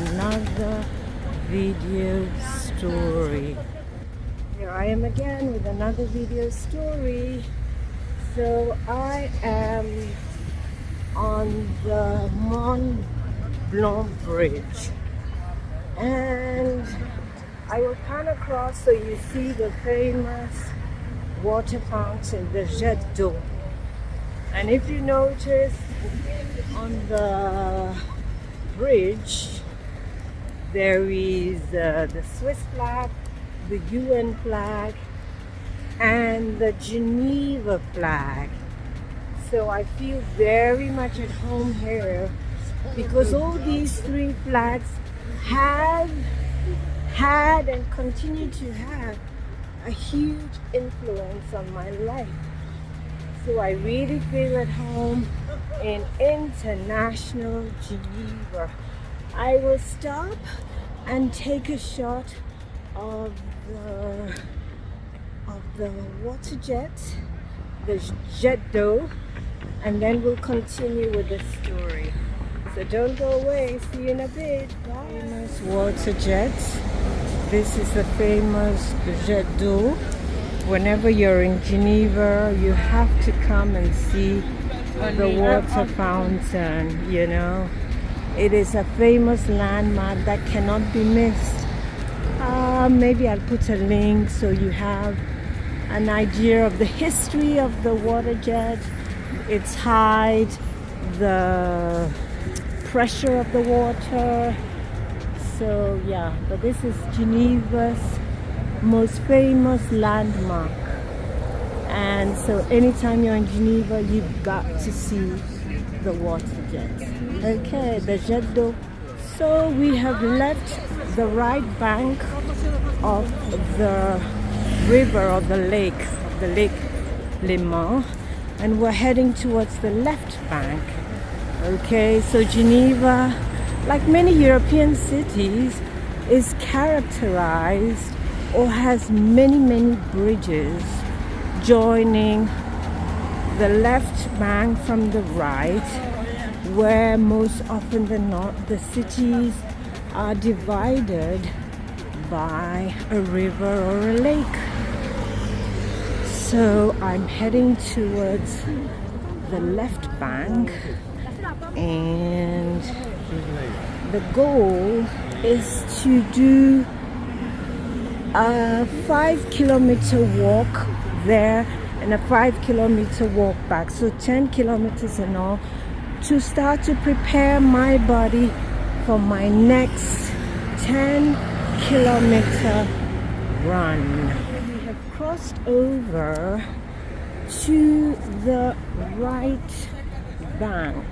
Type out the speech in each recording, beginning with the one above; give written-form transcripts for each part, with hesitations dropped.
another video story. Here I am again with another video story. So I am on the Mont Blanc Bridge and I will pan across so you see the famous water fountain, the Jet d'eau. And if you notice on the bridge there is the Swiss flag, the UN flag and the Geneva flag. So I feel very much at home here because all these three flags have had and continue to have a huge influence on my life. So I really feel at home in international Geneva. I will stop and take a shot of the water jet, the Jet d'eau, and then we'll continue with the story. So don't go away, see you in a bit. Bye. Famous water jet. This is the famous Jet d'eau. Whenever you're in Geneva, you have to come and see the water fountain, you know. It is a famous landmark that cannot be missed. Maybe I'll put a link so you have an idea of the history of the water jet, its height, the pressure of the water. So yeah, but this is Geneva's most famous landmark, and so anytime you're in Geneva you've got to see the water jet. Okay, the Jet d'eau. So we have left the right bank of the river or the Lake Léman, and we're heading towards the left bank. Okay, so Geneva, like many European cities, is characterized or has many bridges joining the left bank from the right, where most often than not the cities are divided by a river or a lake. So I'm heading towards the left bank, and the goal is to do a 5-kilometer walk there and a 5-kilometer walk back, so 10 kilometers in all, to start to prepare my body for my next 10-kilometer run. We have crossed over to the right bank.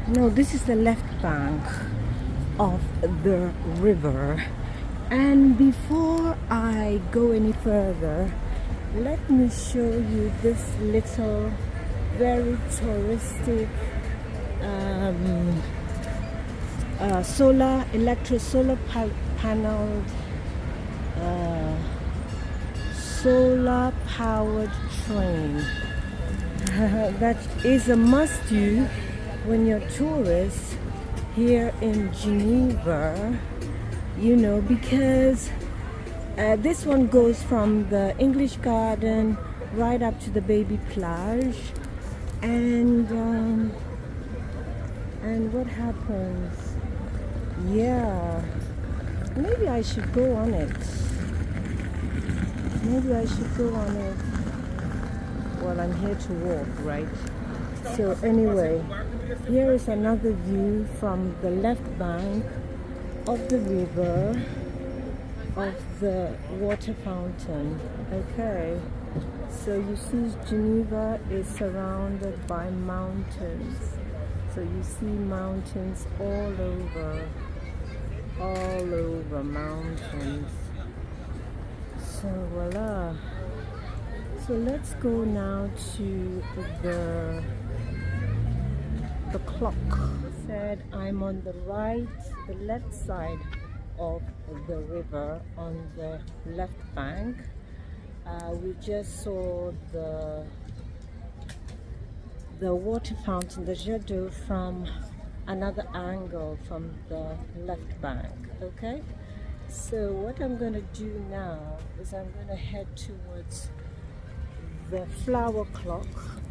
No, this is the left bank of the river. And before I go any further, let me show you this little very touristic solar powered train. That is a must-do when you're tourists here in Geneva, you know, because this one goes from the English Garden right up to the baby plage, and what happens? Yeah, maybe I should go on it. Maybe I should go on it. Well, I'm here to walk, right? So anyway, here is another view from the left bank of the river of the water fountain. Okay, so you see Geneva is surrounded by mountains. So you see mountains all over mountains. So voila. So let's go now to the clock. Said I'm on the left side of the river on the left bank. We just saw the water fountain, the Jet d'eau, from another angle from the left bank. Okay, so what I'm going to do now is I'm going to head towards the flower clock,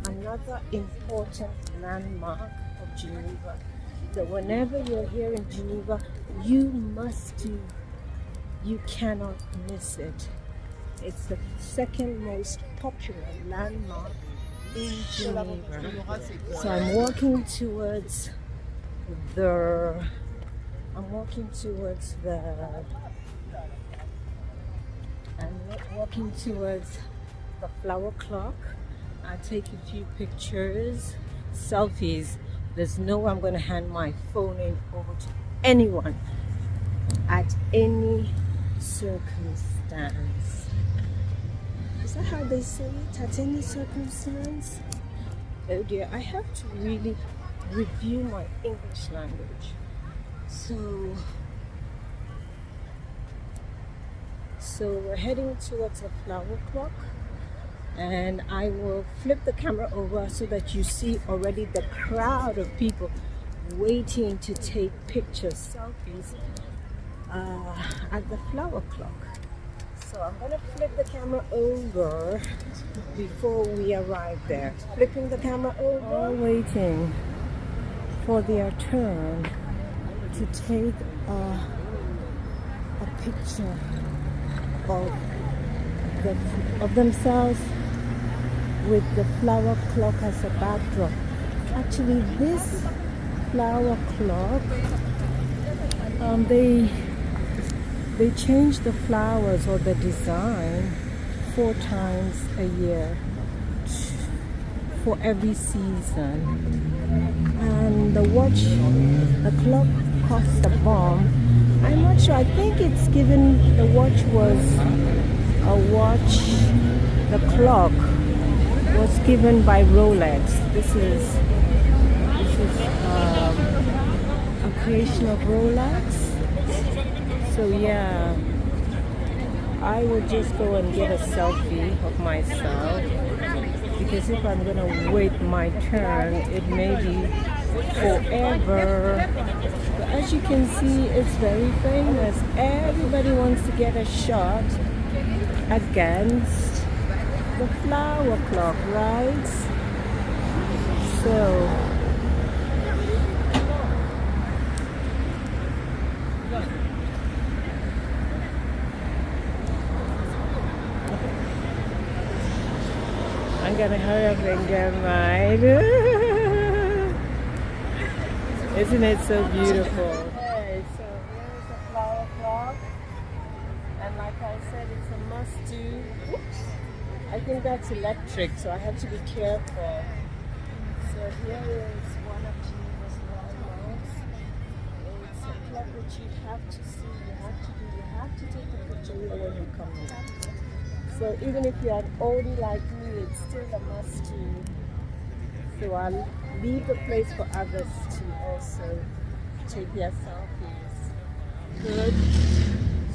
another important landmark of Geneva. So whenever you're here in Geneva, you must do, you cannot miss it. It's the second most popular landmark in Geneva. So I'm walking towards the flower clock. I take a few pictures, selfies. There's no way I'm going to hand my phone in over to anyone at any circumstance. Is that how they say it? At any circumstance? Oh dear, I have to really review my English language. So we're heading towards the flower clock, and I will flip the camera over so that you see already the crowd of people waiting to take pictures, selfies at the flower clock. So I'm going to flip the camera over before we arrive there. Flipping the camera over. All waiting for their turn to take a picture of themselves with the flower clock as a backdrop. Actually, this flower clock, they change the flowers or the design 4 times a year for every season. And the clock costs a bomb. I'm not sure. I think it's given, the clock was given by Rolex. This is a creation of Rolex. So yeah, I will just go and get a selfie of myself, because if I'm gonna wait my turn, it may be forever. But as you can see, it's very famous. Everybody wants to get a shot against the flower clock, right? So I'm gonna hurry up and get mine. Isn't it so beautiful? Okay, so here's the flower clock, and like I said, it's a must-do. I think that's electric, so I have to be careful. So here is one of Geneva's landmarks. It's a clock which you have to see, you have to take a picture when you come in. So even if you're an oldie like me, it's still a must-do. So I'll leave the place for others to also take their selfies. Good.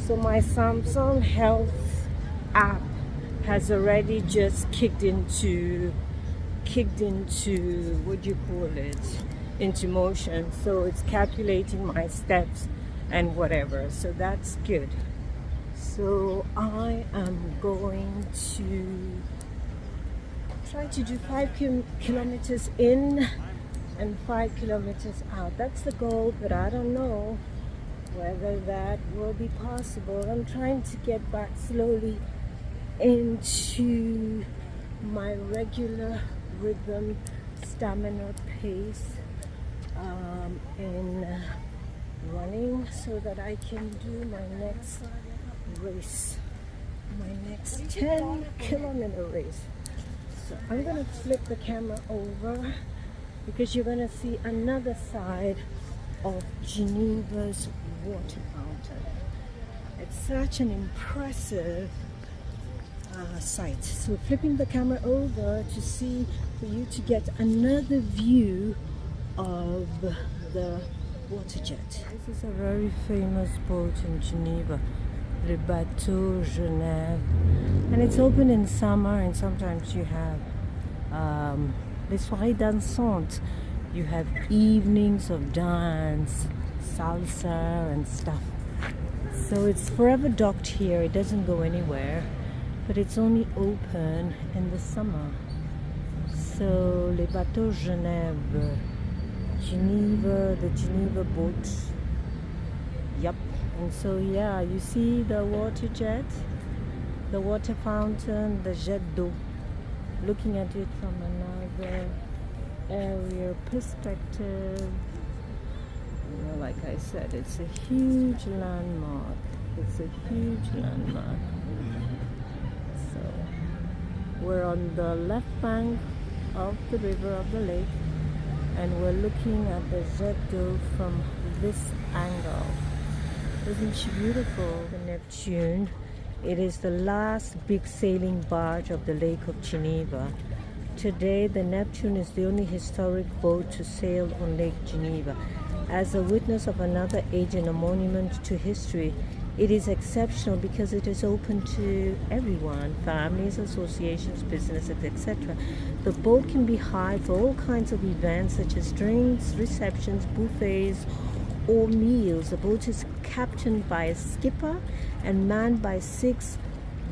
So my Samsung Health app has already just kicked into what do you call it, into motion. So it's calculating my steps and whatever. So that's good. So I am going to try to do 5 kilometers in and 5 kilometers out. That's the goal, but I don't know whether that will be possible. I'm trying to get back slowly into my regular rhythm, stamina, pace in running, so that I can do my next race, my next 10-kilometer race. So I'm going to flip the camera over, because you're going to see another side of Geneva's water fountain. It's such an impressive sight. So flipping the camera over to see, for you to get another view of the water jet. This is a very famous boat in Geneva, Le Bateau Genève, and it's open in summer, and sometimes you have les soirées dansantes. You have evenings of dance, salsa and stuff. So it's forever docked here. It doesn't go anywhere, but it's only open in the summer. So les bateaux Genève, Geneva, the Geneva boat. Yep. And so yeah, you see the water jet, the water fountain, the jet d'eau. Looking at it from another area perspective. You know, like I said, it's a huge landmark. It's a huge landmark. So we're on the left bank of the river, of the lake, and we're looking at the jet d'eau from this angle. Isn't she beautiful? The Neptune. It is the last big sailing barge of the Lake of Geneva. Today, the Neptune is the only historic boat to sail on Lake Geneva. As a witness of another age and a monument to history, it is exceptional because it is open to everyone, families, associations, businesses, etc. The boat can be hired for all kinds of events such as drinks, receptions, buffets, or meals. The boat is captained by a skipper and manned by 6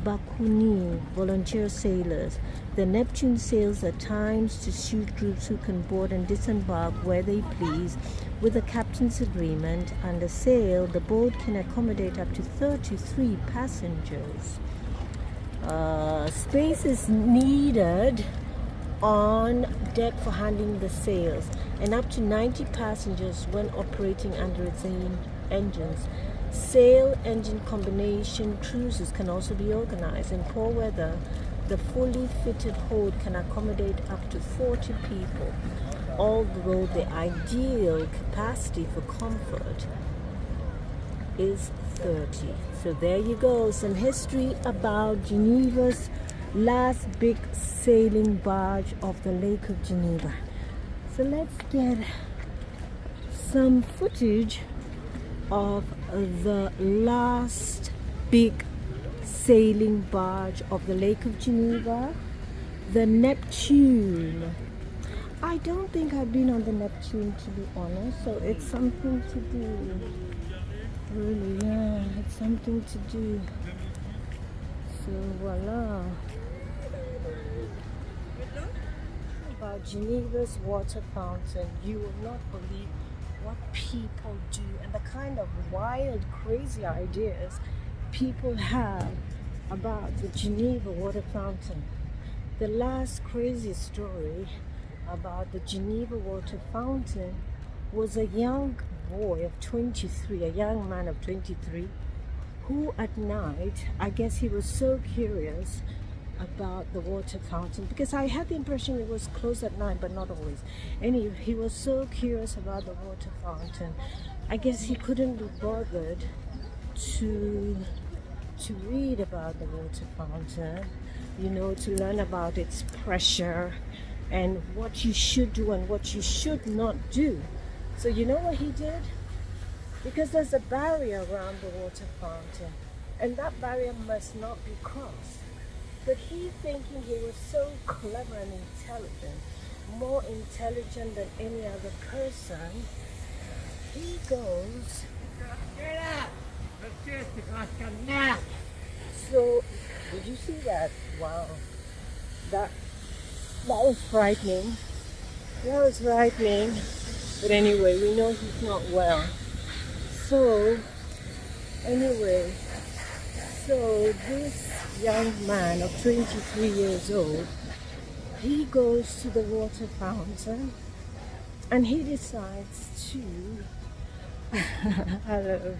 Bakuni volunteer sailors. The Neptune sails at times to suit groups who can board and disembark where they please with the captain's agreement. Under sail, the boat can accommodate up to 33 passengers. Space is needed on deck for handling the sails, and up to 90 passengers when operating under its engines. Sail engine combination cruises can also be organized. In poor weather, the fully fitted hold can accommodate up to 40 people, although the ideal capacity for comfort is 30. So there you go, some history about Geneva's last big sailing barge of the Lake of Geneva. So let's get some footage of the last big sailing barge of the Lake of Geneva, the Neptune. I don't think I've been on the Neptune, to be honest, so it's something to do. Really, yeah, it's something to do. So voila. About Geneva's water fountain, you will not believe what people do and the kind of wild, crazy ideas people have about the Geneva water fountain. The last crazy story about the Geneva water fountain was a young boy of 23, a young man of 23, who at night, I guess he was so curious about the water fountain, because I had the impression it was closed at night, but not always. Anyway, he was so curious about the water fountain. I guess he couldn't be bothered to read about the water fountain, you know, to learn about its pressure and what you should do and what you should not do. So you know what he did? Because there's a barrier around the water fountain, and that barrier must not be crossed. But he, thinking he was so clever and intelligent, more intelligent than any other person, he goes, so, did you see that? Wow. That was frightening. That was frightening. But anyway, we know he's not well. So, anyway, so this young man of 23 years old, he goes to the water fountain and he decides to hello.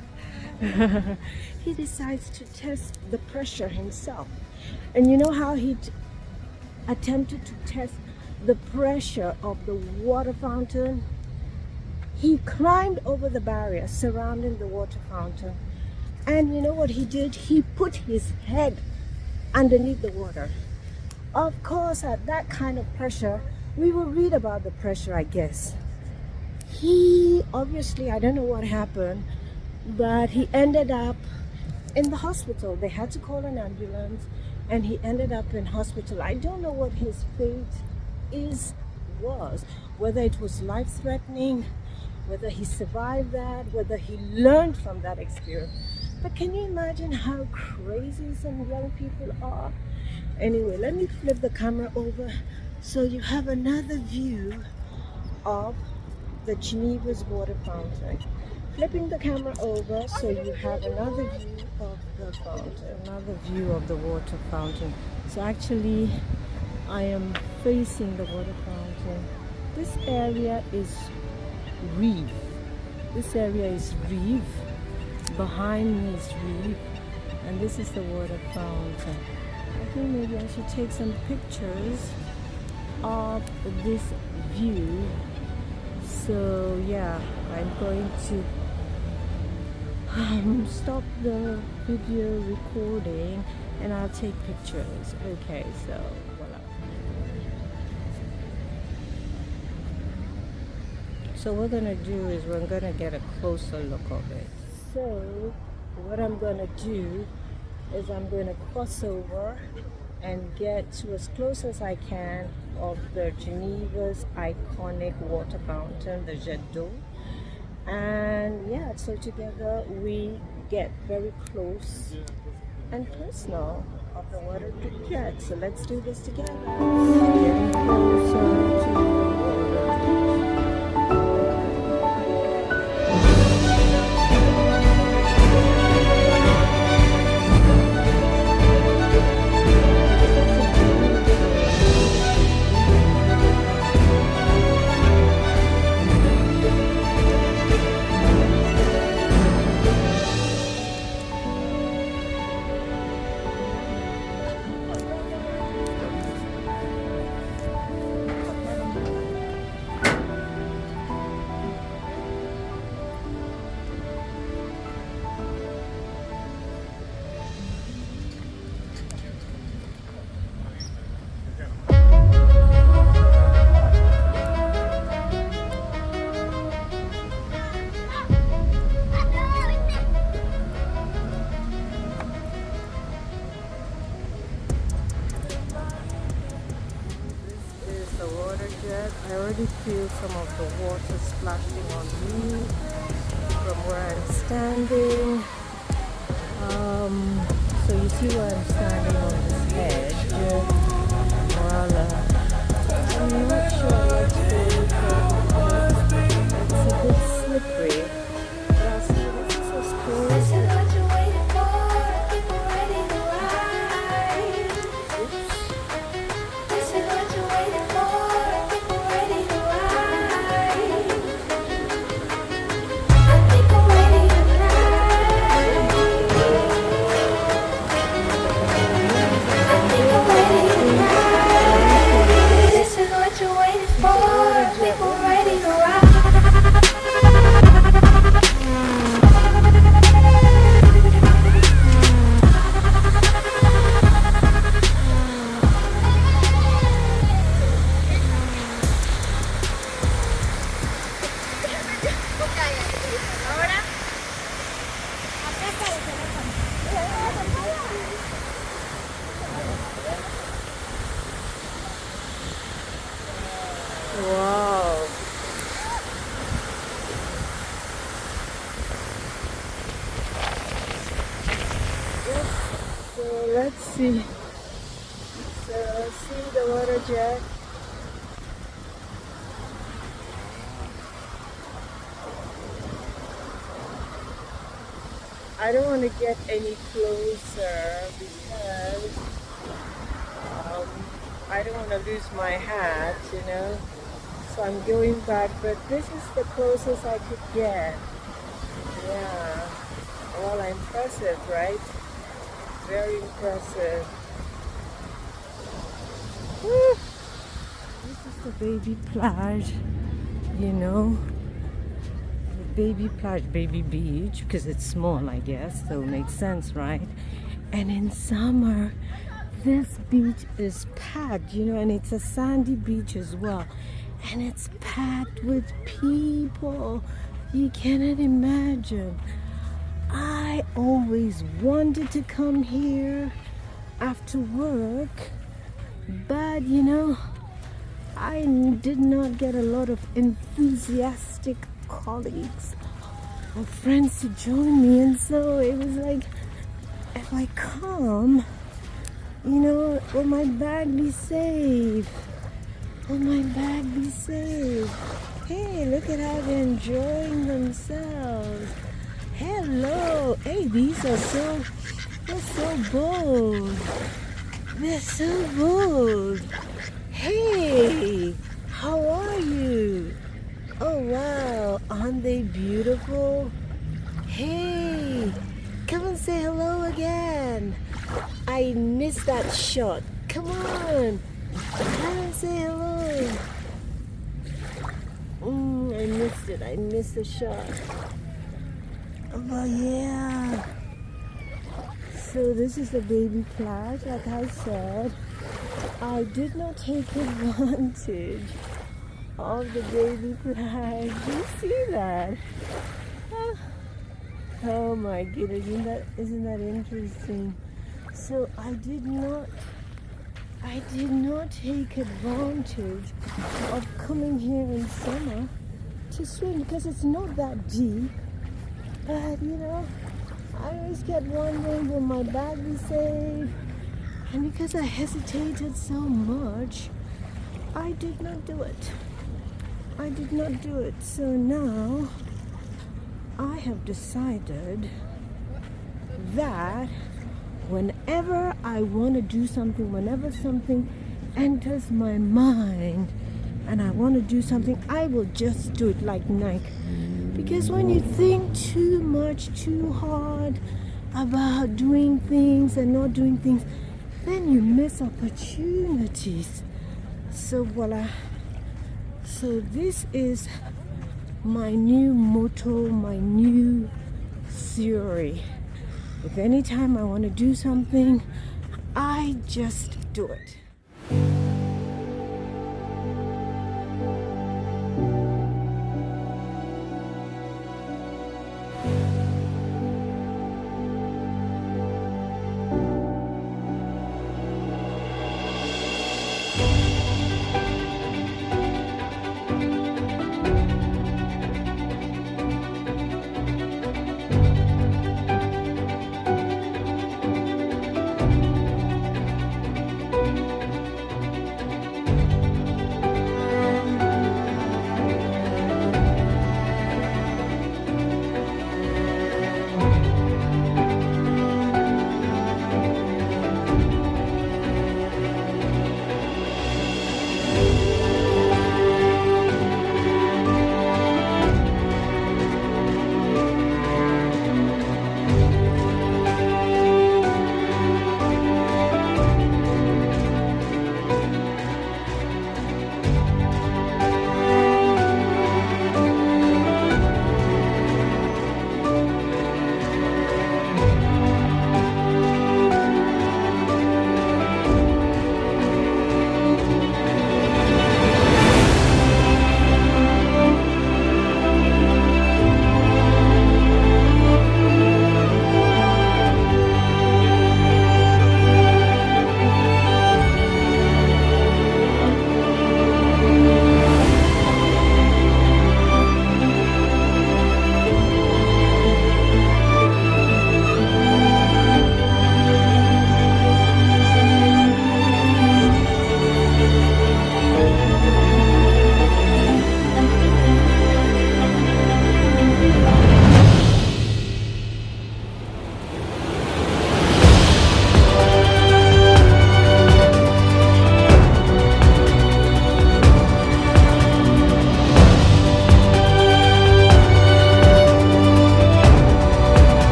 He decides to test the pressure himself. And you know how he attempted to test the pressure of the water fountain? He climbed over the barrier surrounding the water fountain. And you know what he did? He put his head underneath the water. Of course, at that kind of pressure, we will read about the pressure, I guess. He obviously, I don't know what happened, but he ended up in the hospital. They had to call an ambulance and he ended up in hospital. I don't know what his fate is was, whether it was life-threatening, whether he survived that, whether he learned from that experience. But can you imagine how crazy some young people are? Anyway, let me flip the camera over so you have another view of the Geneva's water fountain. Flipping the camera over so you have another view of the fountain, another view of the water fountain. So actually, I am facing the water fountain. This area is reef. This area is reef. Behind me is reef, and this is the water fountain. I think maybe I should take some pictures of this view. So yeah, I'm going to stop the video recording and I'll take pictures. Okay, so voila. So what we're gonna do is we're gonna get a closer look of it. So what I'm gonna do is I'm gonna cross over and get to as close as I can of the Geneva's iconic water fountain, the Jet d'eau. And yeah, so together we get very close and personal of the water jet. So let's do this together. Getting closer to the water. I already feel some of the water splashing on me from where I'm standing. So you see where I'm standing on this edge. Well, I'm not sure what's going on. It's a bit slippery. But I'll see this is as close. Wow. So let's see. So see the water jet. I don't want to get any closer because I don't want to lose my hat, you know. So I'm going back, but this is the closest I could get. Yeah. Well, impressive, right? Very impressive. Woo. This is the baby plage, you know. The baby plage, baby beach, because it's small, I guess, so it makes sense, right? And in summer, this beach is packed, you know, and it's a sandy beach as well. And it's packed with people. You cannot imagine. I always wanted to come here after work, but you know, I did not get a lot of enthusiastic colleagues or friends to join me, and so it was like, if I come, will my bag be safe? Will my bag be safe? Hey, look at how they're enjoying themselves. Hello. Hey, they're so bold. They're so bold. Hey, how are you? Oh, wow. Aren't they beautiful? Hey, come and say hello again. I missed that shot. Come on. Come and say hello. I missed it. I missed the shot. Oh, yeah. So this is the baby plage, like I said. I did not take advantage of the baby plage. Do you see that? Oh my goodness, isn't that interesting? So I did not take advantage of coming here in summer to swim because it's not that deep. But I always kept wondering, will my bag be safe? And because I hesitated so much, I did not do it. So now I have decided that whenever I want to do something, whenever something enters my mind and I want to do something, I will just do it like Nike. Because when you think too much, too hard about doing things and not doing things, then you miss opportunities. So voila. So this is my new motto, my new theory. If anytime I want to do something, I just do it.